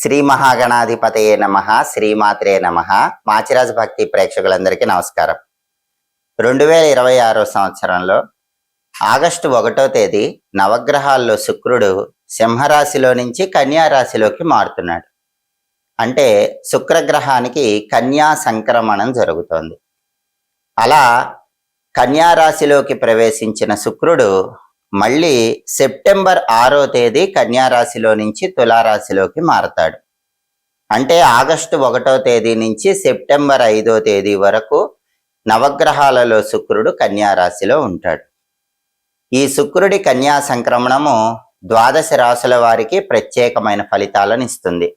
శ్రీ మహాగణాధిపతయే నమః, శ్రీమాత్రే నమః. మాచిరాజు భక్తి ప్రేక్షకులందరికీ నమస్కారం. 2026 సంవత్సరంలో ఆగస్టు 1వ తేదీ నవగ్రహాల్లో శుక్రుడు సింహరాశిలో నుంచి కన్యా రాశిలోకి మారుతున్నాడు. అంటే శుక్రగ్రహానికి కన్యా సంక్రమణం జరుగుతోంది. అలా కన్యా రాశిలోకి ప్రవేశించిన శుక్రుడు మళ్ళీ సెప్టెంబర్ 6వ తేదీ కన్యా రాశిలో నుంచి తులారాశిలోకి మారతాడు. అంటే ఆగస్టు 1వ తేదీ నుంచి సెప్టెంబర్ 5వ తేదీ వరకు నవగ్రహాలలో శుక్రుడు కన్యా రాశిలో ఉంటాడు. ఈ శుక్రుడి కన్యా సంక్రమణము 12 రాశుల వారికి ప్రత్యేకమైన ఫలితాలను ఇస్తుంది.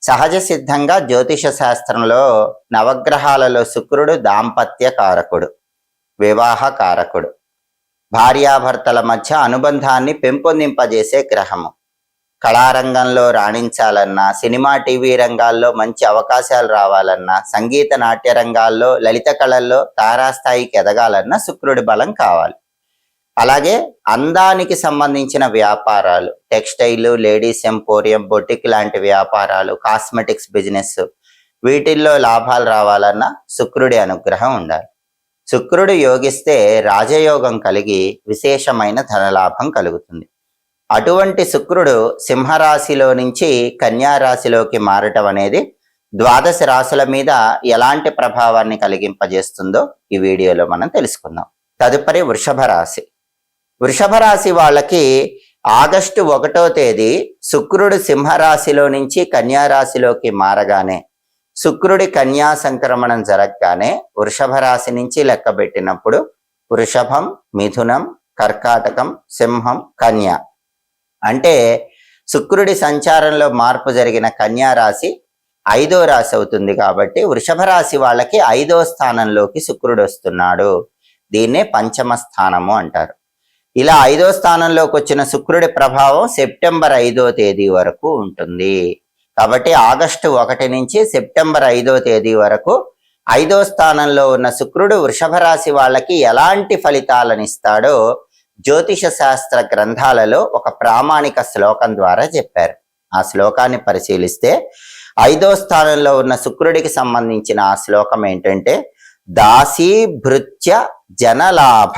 సహజ సిద్ధంగా జ్యోతిష శాస్త్రంలో నవగ్రహాలలో శుక్రుడు దాంపత్య కారకుడు, వివాహ కారకుడు, భార్యాభర్తల మధ్య అనుబంధాన్ని పెంపొందింపజేసే గ్రహము. కళారంగంలో రాణించాలన్నా, సినిమా టీవీ రంగాల్లో మంచి అవకాశాలు రావాలన్నా, సంగీత నాట్య రంగాల్లో లలిత కళల్లో తారాస్థాయికి ఎదగాలన్నా శుక్రుడి బలం కావాలి. అలాగే అందానికి సంబంధించిన వ్యాపారాలు, టెక్స్టైల్, లేడీస్ ఎంపోరియం, బొటిక్ లాంటి వ్యాపారాలు, కాస్మెటిక్స్ బిజినెస్, వీటిల్లో లాభాలు రావాలన్నా శుక్రుడి అనుగ్రహం ఉండాలి. శుక్రుడు యోగిస్తే రాజయోగం కలిగి విశేషమైన ధనలాభం కలుగుతుంది. అటువంటి శుక్రుడు సింహరాశిలో నుంచి కన్యా రాశిలోకి మారటం అనేది 12 రాశుల మీద ఎలాంటి ప్రభావాన్ని కలిగింపజేస్తుందో ఈ వీడియోలో మనం తెలుసుకుందాం. తదుపరి వృషభ రాశి. వృషభ రాశి వాళ్ళకి ఆగస్టు 1వ తేదీ శుక్రుడు సింహరాశిలో నుంచి కన్యా రాశిలోకి మారగానే, శుక్రుడి కన్యా సంక్రమణం జరగగానే వృషభ రాశి నుంచి లెక్కబెట్టినప్పుడు వృషభం, మిథునం, కర్కాటకం, సింహం, కన్య. అంటే శుక్రుడి సంచారంలో మార్పు జరిగిన కన్యా రాశి 5వ రాశి అవుతుంది. కాబట్టి వృషభ రాశి వాళ్ళకి 5వ స్థానంలోకి శుక్రుడు వస్తున్నాడు. దీన్నే పంచమ స్థానము అంటారు. ఇలా 5వ స్థానంలోకి వచ్చిన శుక్రుడి ప్రభావం సెప్టెంబర్ 5వ తేదీ వరకు ఉంటుంది. కాబట్టి ఆగస్టు 1 నుంచి సెప్టెంబర్ 5వ తేదీ వరకు 5వ స్థానంలో ఉన్న శుక్రుడు వృషభ రాశి వాళ్ళకి ఎలాంటి ఫలితాలను ఇస్తాడో జ్యోతిష శాస్త్ర గ్రంథాలలో ఒక ప్రామాణిక శ్లోకం ద్వారా చెప్పారు. ఆ శ్లోకాన్ని పరిశీలిస్తే 5వ స్థానంలో ఉన్న శుక్రుడికి సంబంధించిన ఆ శ్లోకం ఏంటంటే, దాసీ భృత్య జనలాభ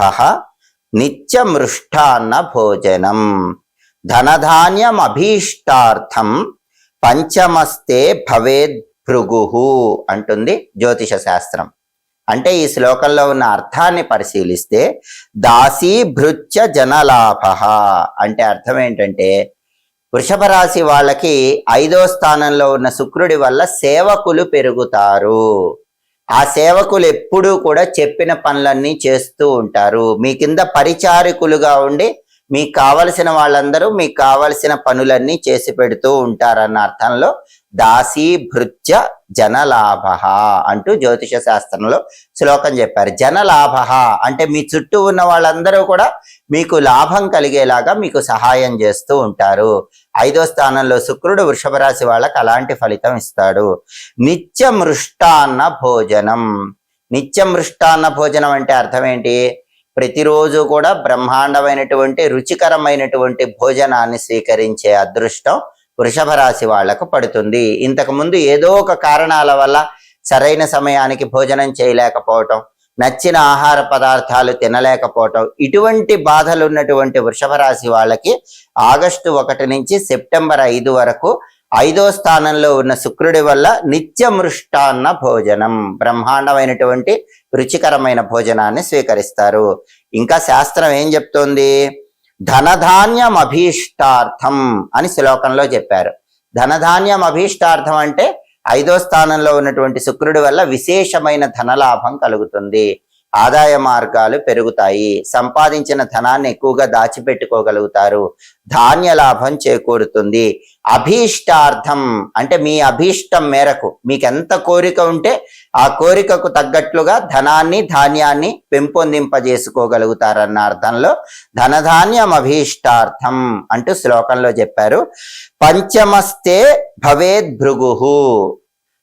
నిత్యమృష్టాన్న భోజనం ధనధాన్యం అభీష్టార్థం పంచమస్తే భవేద్ భృగు అంటుంది జ్యోతిష శాస్త్రం. అంటే ఈ శ్లోకంలో ఉన్న అర్థాన్ని పరిశీలిస్తే దాసీ భృత్య జనలాభ అంటే అర్థం ఏంటంటే, వృషభ రాశి వాళ్ళకి 5వ స్థానంలో ఉన్న శుక్రుడి వల్ల సేవకులు పెరుగుతారు. ఆ సేవకులు ఎప్పుడూ కూడా చెప్పిన పనులన్నీ చేస్తూ ఉంటారు. మీ కింద పరిచారికులుగా ఉండి మీకు కావలసిన వాళ్ళందరూ మీకు కావలసిన పనులన్నీ చేసి పెడుతూ ఉంటారన్న అర్థంలో దాసీ భృత్య జనలాభ అంటూ జ్యోతిష శాస్త్రంలో శ్లోకం చెప్పారు. జనలాభ అంటే మీ చుట్టూ ఉన్న వాళ్ళందరూ కూడా మీకు లాభం కలిగేలాగా మీకు సహాయం చేస్తూ ఉంటారు. 5వ స్థానంలో శుక్రుడు వృషభ రాశి వాళ్ళకి అలాంటి ఫలితం ఇస్తాడు. నిత్యమృష్టాన్న భోజనం. నిత్యమృష్టాన్న భోజనం అంటే అర్థం ఏంటి? ప్రతిరోజు కూడా బ్రహ్మాండమైనటువంటి రుచికరమైనటువంటి భోజనాన్ని స్వీకరించే అదృష్టం వృషభ రాశి వాళ్లకు పడుతుంది. ఇంతకు ముందు ఏదో ఒక కారణాల వల్ల సరైన సమయానికి భోజనం చేయలేకపోవటం, నచ్చిన ఆహార పదార్థాలు తినలేకపోవటం, ఇటువంటి బాధలు ఉన్నటువంటి వృషభ రాశి వాళ్ళకి ఆగస్టు 1 నుంచి సెప్టెంబర్ 5 వరకు 5వ స్థానంలో ఉన్న శుక్రుడి వల్ల నిత్యమృష్టాన్న భోజనం, బ్రహ్మాండమైనటువంటి రుచికరమైన భోజనాన్ని స్వీకరిస్తారు. ఇంకా శాస్త్రం ఏం చెప్తోంది? ధనధాన్యం అభీష్టార్థం అని శ్లోకంలో చెప్పారు. ధనధాన్యం అభీష్టార్థం అంటే 5వ స్థానంలో ఉన్నటువంటి శుక్రుడి వల్ల విశేషమైన ధనలాభం కలుగుతుంది. ఆదాయ మార్గాలు పెరుగుతాయి. సంపాదించిన ధనాన్ని ఎక్కువగా దాచిపెట్టుకోగలుగుతారు. ధాన్య లాభం చేకూరుతుంది. అభీష్టార్థం అంటే మీ అభీష్టం మేరకు మీకు ఎంత కోరిక ఉంటే ఆ కోరికకు తగ్గట్లుగా ధనాన్ని, ధాన్యాన్ని పెంపొందింపజేసుకోగలుగుతారన్న అర్థంలో ధనధాన్యం అభీష్టార్థం అంటూ శ్లోకంలో చెప్పారు. పంచమస్తే భవేద్ భృగు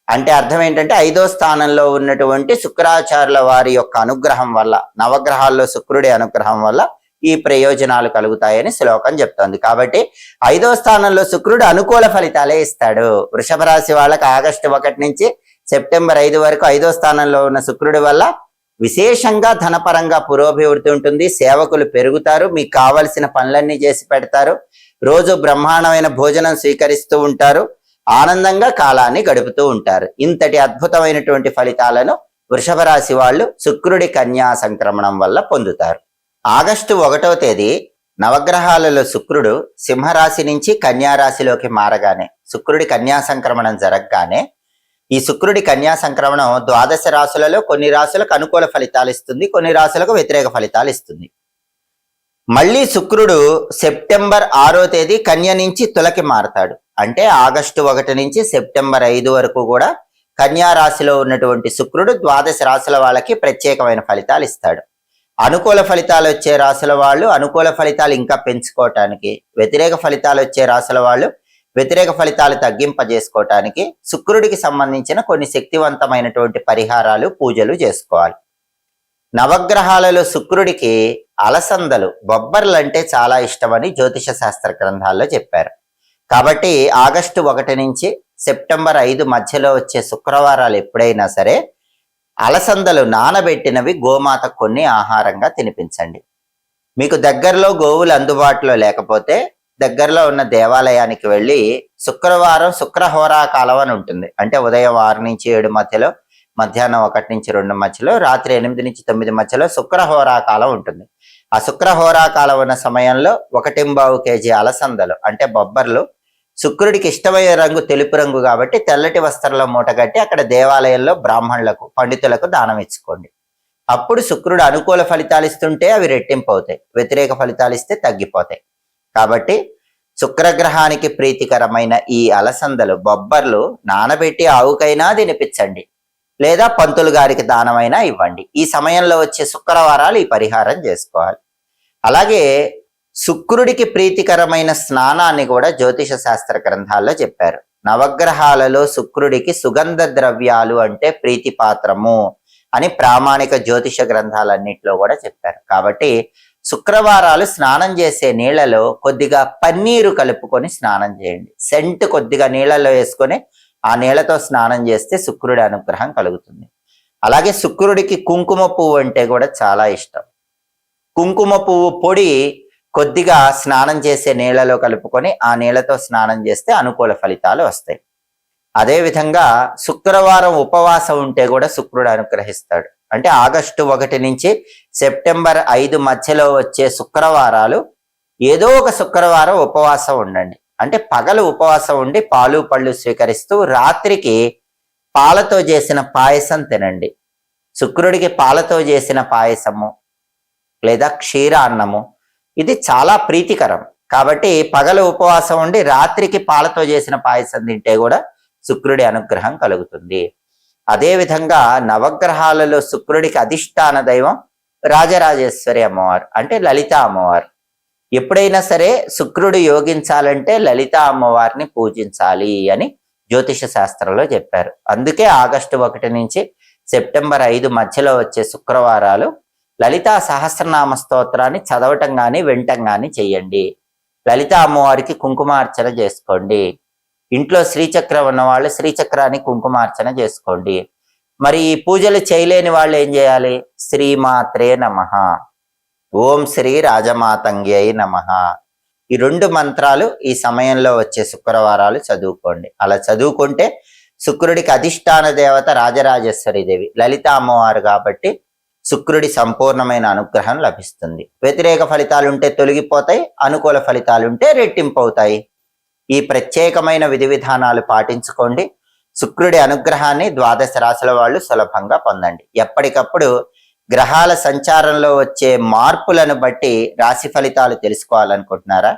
అంటే అర్థం ఏంటంటే 5వ స్థానంలో ఉన్నటువంటి శుక్రాచార్యుల వారి యొక్క అనుగ్రహం వల్ల, నవగ్రహాల్లో శుక్రుడి అనుగ్రహం వల్ల ఈ ప్రయోజనాలు కలుగుతాయని శ్లోకం చెప్తోంది. కాబట్టి 5వ స్థానంలో శుక్రుడు అనుకూల ఫలితాలే ఇస్తాడు. వృషభ రాశి వాళ్ళకి ఆగస్టు 1 నుంచి సెప్టెంబర్ 5 వరకు 5వ స్థానంలో ఉన్న శుక్రుడి వల్ల విశేషంగా ధనపరంగా పురోభివృద్ధి ఉంటుంది. సేవకులు పెరుగుతారు, మీకు కావలసిన పనులన్నీ చేసి పెడతారు, రోజు బ్రహ్మాండమైన భోజనం స్వీకరిస్తూ ఉంటారు, ఆనందంగా కాలాన్ని గడుపుతూ ఉంటారు. ఇంతటి అద్భుతమైనటువంటి ఫలితాలను వృషభ రాశి వాళ్ళు శుక్రుడి కన్యా సంక్రమణం వల్ల పొందుతారు. ఆగస్టు 1వ తేదీ నవగ్రహాలలో శుక్రుడు సింహరాశి నుంచి కన్యా రాశిలోకి మారగానే, శుక్రుడి కన్యా సంక్రమణం జరగగానే, ఈ శుక్రుడి కన్యా సంక్రమణం 12 రాశులలో కొన్ని రాశులకు అనుకూల ఫలితాలు ఇస్తుంది, కొన్ని రాశులకు వ్యతిరేక ఫలితాలు ఇస్తుంది. మళ్ళీ శుక్రుడు సెప్టెంబర్ 6వ తేదీ కన్య నుంచి తులకి మారతాడు. అంటే ఆగస్టు 1 నుంచి సెప్టెంబర్ 5 వరకు కూడా కన్యా రాశిలో ఉన్నటువంటి శుక్రుడు 12 రాశుల వాళ్ళకి ప్రత్యేకమైన ఫలితాలు ఇస్తాడు. అనుకూల ఫలితాలు వచ్చే రాశుల వాళ్ళు అనుకూల ఫలితాలు ఇంకా పెంచుకోవటానికి, వ్యతిరేక ఫలితాలు వచ్చే రాశుల వాళ్ళు వ్యతిరేక ఫలితాలు తగ్గింపజేసుకోవటానికి శుక్రుడికి సంబంధించిన కొన్ని శక్తివంతమైనటువంటి పరిహారాలు, పూజలు చేసుకోవాలి. నవగ్రహాలలో శుక్రుడికి అలసందలు, బొబ్బర్లు అంటే చాలా ఇష్టమని జ్యోతిష శాస్త్ర గ్రంథాల్లో చెప్పారు. కాబట్టి ఆగస్టు 1 నుంచి సెప్టెంబర్ 5 మధ్యలో వచ్చే శుక్రవారాలు ఎప్పుడైనా సరే అలసందలు నానబెట్టినవి గోమాత కొన్ని ఆహారంగా తినిపించండి. మీకు దగ్గరలో గోవులు అందుబాటులో లేకపోతే దగ్గరలో ఉన్న దేవాలయానికి వెళ్ళి శుక్రవారం శుక్రహోరా కాలం అని ఉంటుంది. అంటే ఉదయం 6 నుంచి 7 మధ్యలో, మధ్యాహ్నం 1 నుంచి 2 మధ్యలో, రాత్రి 8 నుంచి 9 మధ్యలో శుక్రహోరా కాలం ఉంటుంది. ఆ శుక్రహోరా కాలం ఉన్న సమయంలో 1.25 కేజీ అలసందలు అంటే బొబ్బర్లు, శుక్రుడికి ఇష్టమైన రంగు తెలుపు రంగు కాబట్టి తెల్లటి వస్త్రంలో మూటగట్టి అక్కడ దేవాలయంలో బ్రాహ్మణులకు, పండితులకు దానం ఇచ్చుకోండి. అప్పుడు శుక్రుడు అనుకూల ఫలితాలు ఇస్తుంటే అవి రెట్టింపు అవుతాయి, వ్యతిరేక ఫలితాలు ఇస్తే తగ్గిపోతాయి. కాబట్టి శుక్రగ్రహానికి ప్రీతికరమైన ఈ అలసందలు, బొబ్బర్లు నానబెట్టి ఆవుకైనా తినిపించండి, లేదా పంతులు గారికి దానమైనా ఇవ్వండి. ఈ సమయంలో వచ్చే శుక్రవారాలు ఈ పరిహారం చేసుకోవాలి. అలాగే శుక్రుడికి ప్రీతికరమైన స్నానాన్ని కూడా జ్యోతిష శాస్త్ర గ్రంథాల్లో చెప్పారు. నవగ్రహాలలో శుక్రుడికి సుగంధ ద్రవ్యాలు అంటే ప్రీతిపాత్రము అని ప్రామాణిక జ్యోతిష గ్రంథాలన్నింటిలో కూడా చెప్పారు. కాబట్టి శుక్రవారాలు స్నానం చేసే నీళ్లలో కొద్దిగా పన్నీరు కలుపుకొని స్నానం చేయండి. సెంట్ కొద్దిగా నీళ్లలో వేసుకొని ఆ నీళ్లతో స్నానం చేస్తే శుక్రుడి అనుగ్రహం కలుగుతుంది. అలాగే శుక్రుడికి కుంకుమ పువ్వు అంటే కూడా చాలా ఇష్టం. కుంకుమ పువ్వు పొడి కొద్దిగా స్నానం చేసే నీళ్లలో కలుపుకొని ఆ నీళ్లతో స్నానం చేస్తే అనుకూల ఫలితాలు వస్తాయి. అదేవిధంగా శుక్రవారం ఉపవాసం ఉంటే కూడా శుక్రుడు అనుగ్రహిస్తాడు. అంటే ఆగస్టు 1 నుంచి సెప్టెంబర్ 5 మధ్యలో వచ్చే శుక్రవారాలు ఏదో ఒక శుక్రవారం ఉపవాసం ఉండండి. అంటే పగలు ఉపవాసం ఉండి పాలు పళ్ళు స్వీకరిస్తూ రాత్రికి పాలతో చేసిన పాయసం తినండి. శుక్రుడికి పాలతో చేసిన పాయసము లేదా క్షీరాన్నము ఇది చాలా ప్రీతికరం. కాబట్టి పగలు ఉపవాసం ఉండి రాత్రికి పాలతో చేసిన పాయసం తింటే కూడా శుక్రుడి అనుగ్రహం కలుగుతుంది. అదేవిధంగా నవగ్రహాలలో శుక్రుడికి అధిష్టాన దైవం రాజరాజేశ్వరి అమ్మవారు అంటే లలిత అమ్మవారు. ఎప్పుడైనా సరే శుక్రుడు యోగించాలంటే లలిత అమ్మవారిని పూజించాలి అని జ్యోతిష శాస్త్రంలో చెప్పారు. అందుకే ఆగస్టు 1 నుంచి సెప్టెంబర్ 5 మధ్యలో వచ్చే శుక్రవారాలు లలితా సహస్రనామ స్తోత్రాన్ని చదవటం కానీ వినటం కానీ చెయ్యండి. లలిత అమ్మవారికి కుంకుమార్చన చేసుకోండి. ఇంట్లో శ్రీచక్రం ఉన్న వాళ్ళు శ్రీచక్రాన్ని కుంకుమార్చన చేసుకోండి. మరి ఈ పూజలు చేయలేని వాళ్ళు ఏం చేయాలి? శ్రీమాత్రే నమః, ఓం శ్రీ రాజమాతంగ్యై నమః, ఈ 2 మంత్రాలు ఈ సమయంలో వచ్చే శుక్రవారాలు చదువుకోండి. అలా చదువుకుంటే శుక్రుడికి అధిష్టాన దేవత రాజరాజేశ్వరి దేవి లలిత అమ్మవారు కాబట్టి శుక్రుడి సంపూర్ణమైన అనుగ్రహం లభిస్తుంది. వ్యతిరేక ఫలితాలు ఉంటే తొలగిపోతాయి, అనుకూల ఫలితాలు ఉంటే రెట్టింపు అవుతాయి. ఈ ప్రత్యేకమైన విధి విధానాలు పాటించుకోండి. శుక్రుడి అనుగ్రహాన్ని 12 రాశుల వాళ్ళు సులభంగా పొందండి. ఎప్పటికప్పుడు గ్రహాల సంచారంలో వచ్చే మార్పులను బట్టి రాశి ఫలితాలు తెలుసుకోవాలనుకుంటున్నారా?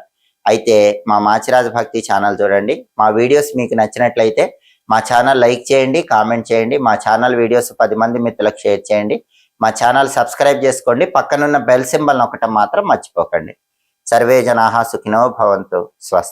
అయితే మా మాచిరాజ భక్తి ఛానల్ చూడండి. మా వీడియోస్ మీకు నచ్చినట్లయితే మా ఛానల్ లైక్ చేయండి, కామెంట్ చేయండి. మా ఛానల్ వీడియోస్ 10 మంది మిత్రులకు షేర్ చేయండి. మా ఛానల్ సబ్స్క్రైబ్ చేసుకోండి. పక్కనున్న బెల్ సింబల్ నొక్కటం మాత్రం మర్చిపోకండి. సర్వే జనాః సుఖినో భవంతు. స్వస్తి.